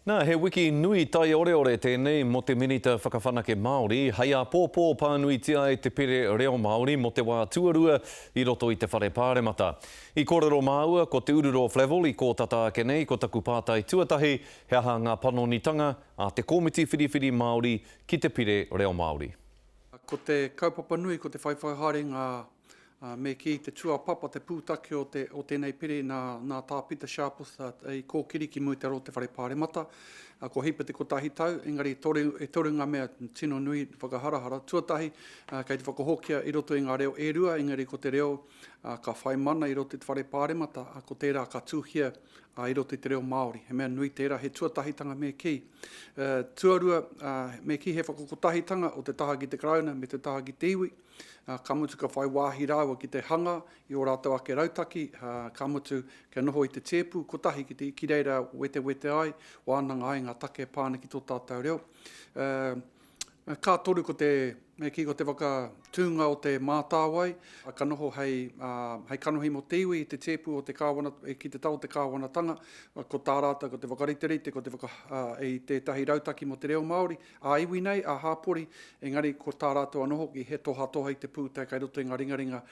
Nā, he wiki nui tai ore tēnei mo te minita whakawhanake Māori, hei a pōpō pānuitia e te pere reo Māori mo te wā tuarua i roto i te whare pāremata. I kōrero māua ko te ururo Flavel i kō tata ake nei ko taku pātai tuatahi he aha ngā panonitanga a te komiti whiriwhiri Māori ki te pere reo Māori. Ko te kaupapa nui, ko te whaiwhaiharenga me ki te tuapapa, te pūtake o tēnei pere nā tāpita Sharples i kōkiri ki mui te ro te whare pāremata. Ko hipa te kotahi tau, engari e toru ngā mea tino nui whakaharahara. Tuatahi, kei te whakahokia i roto i ngā reo e rua, engari ko te reo ka whai mana i roto i te whare pāremata, ko tērā ka tūhia i roto i te reo Māori. He mea nui tērā, he tuatahitanga me ki. Tuarua me ki he whakakotahitanga o te taha ki te krauna me te taha ki te iwi. Ka mutu ka whai wāhi rāua ki te hanga i o rātou ake rautaki. Ka mutu ka noho i te tēpu, kotahi ki reira wete ai, wānanga ai ngā take pāna ki tō tātou reo. Ka toru ko te whakatūnga o te mātāwai, ka noho hei kanohi mo te iwi i te tēpu o te kāwana, ki te tau te kāwanatanga, ko tā rāta, ko te whakariterite, ko te i te tahi rautaki mo te reo Māori, a iwi nei, a hāpori, engari ko tā rātou anoho ki he toha i te pūtai, kai roto i ngā ringaringa,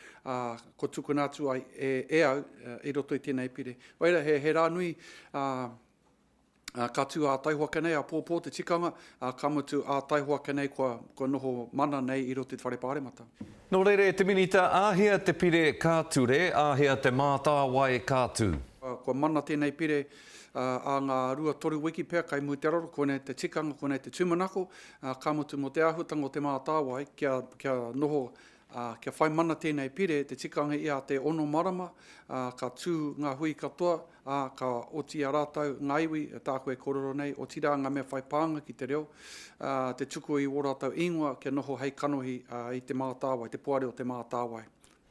ko tukunātu ai e au, i roto i tēnei pire. Waira, he rā nui, ka tū a taihoaka nei, a pōpō te tikanga, ka mutu a taihoaka nei kua noho mana nei i roto i te whare pāremata. Nō reire, te minita, āhea te pire kāture, āhea te mātāwai kātū. Kua mana tēnei pire a ngā rua toru wiki pēr, kai mui te roro, kone te tikanga, kone te tūmanako, ka mutu mo te āhutanga o te mātāwai, kia noho kia whai mana tēnei pire, te tikanga i a te ono marama, ka tū ngā hui katoa, ka oti a rātau ngā iwi, tā koe kororo nei, o tira ngā mea whai pānga ki te reo, te tuku i o rātau ingoa, kia noho hei kanohi i te mātāwai, te poare o te mātāwai.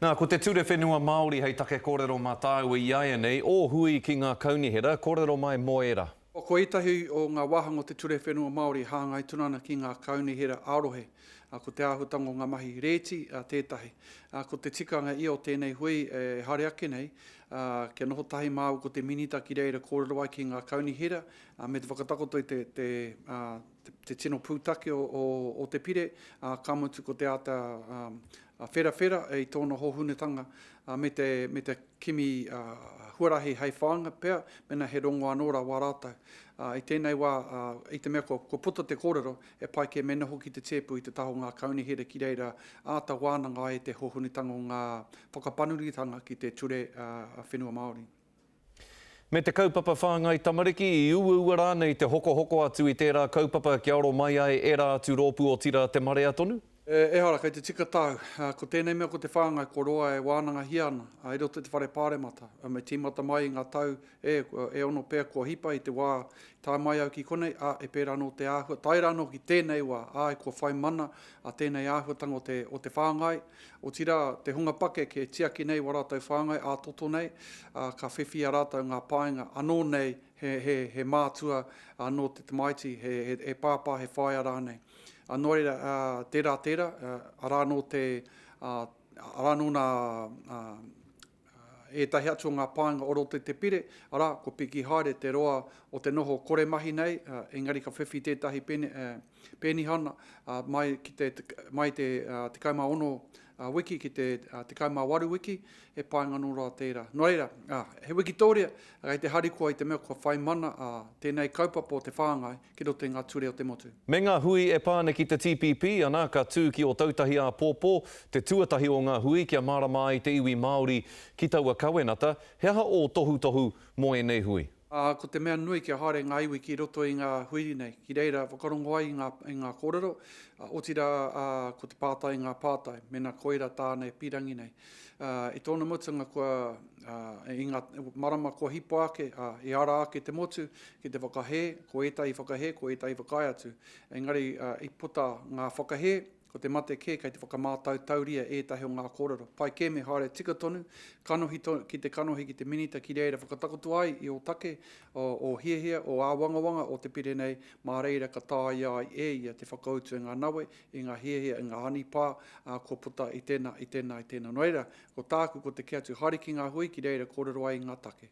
Nā, ko te ture whenua Māori hei take kōrero mātāua i aia nei, o hui ki ngā kaunihera, kōrero mai moera. Ko itahi o ngā wahanga o te ture whenua Māori hāngai tunana ki ngā kaunihera arohe. Ko te āhutanga o ngā mahi rēti, tētahi. Ko te tikanga i o tēnei hui hare ake nei, kia noho tahi māu ko te minita ki reira kōrero ai ki ngā kaunihera, me te whakatakoto i te tino pūtake o te pire, ka mutu ko te ata whera i tōna hohunetanga me te kimi huarahi hei whānga pēr, mena he rongo anōra wā rātau. I tēnei wā, i te mea ko puta te kōrero, e pai ke mena hoki te tēpu i te taho ngā kaunihera ki reira āta wānanga e te hohunetanga o ngā whakapanuritanga ki te ture whenua Māori. Me te kaupapa whāngai tamariki, i ua rānei te hoko atu i tērā kaupapa kia oro mai ai e rā atu rōpu o tira te marea tonu? E hara, kei te tika tau. Ko tēnei mea ko te whāngai ko roa e wānanga hiana, i roto te whare pāremata. Me tīmata mai i ngā tau e ono pēr kua hipa i te wā tā mai au ki konei, e pēr anō te āhua. Tai rāno ki tēnei wā, e kua whai mana a tēnei āhuatanga o te whāngai. O tira te hunga pake ke tiaki nei wa rātou whāngai, a toto nei, ka whiwhi a rātou ngā pāinga anō nei he mātua anō te tamaiti, he pāpā, he whai a rānei. Nō reira, tērā, arāno nā tahi atu o ngā pāinga o roto te pire, arā, ko piki haere te roa o te noho kore mahi nei, engari ka whiwhi tētahi pēnihana, mai te kaima ono wiki ki te kaima waru wiki, e pāinga nō rā tērā. Nō reira, he wiki tōrea, kei te harikua i te mea kua whai mana tēnei kaupapa o te whāngai ki roto i ngā ture o te motu. Me ngā hui e pāne ki te TPP, anā ka tū ki o tautahi a pōpō, te tuatahi o ngā hui kia marama ai te iwi Māori ki taua kawenata, he aha o tohu mo e nei hui? Ko te mea nui kia haere ngā iwi ki roto i ngā hui nei, ki reira whakarongo ai i ngā kōrero, o tira ko te pātai i ngā pātai, mena koira tāne pirangi nei. I tōna mutanga i ngā marama kua hipo ake, i ara ake te motu, ki te whakahe, ko etai whakai atu. Engari i puta ngā whakahe, ko te mate kei te whakamātau tauria ētahi o ngā kōrero. Pai ke me haere tika tonu, ki te kanohi ki te minita ki reira whakatakotu ai i o take, o hiahia, o āwangawanga, o te pire nei, mā reira ka tāi ai ia te whakautu i ngā nawe, i ngā hiahia, i ngā hanipā, ko puta i tēnā. Noeira, ko tāku ko te kia tu hariki ngā hui ki reira kōrero ai i ngā take.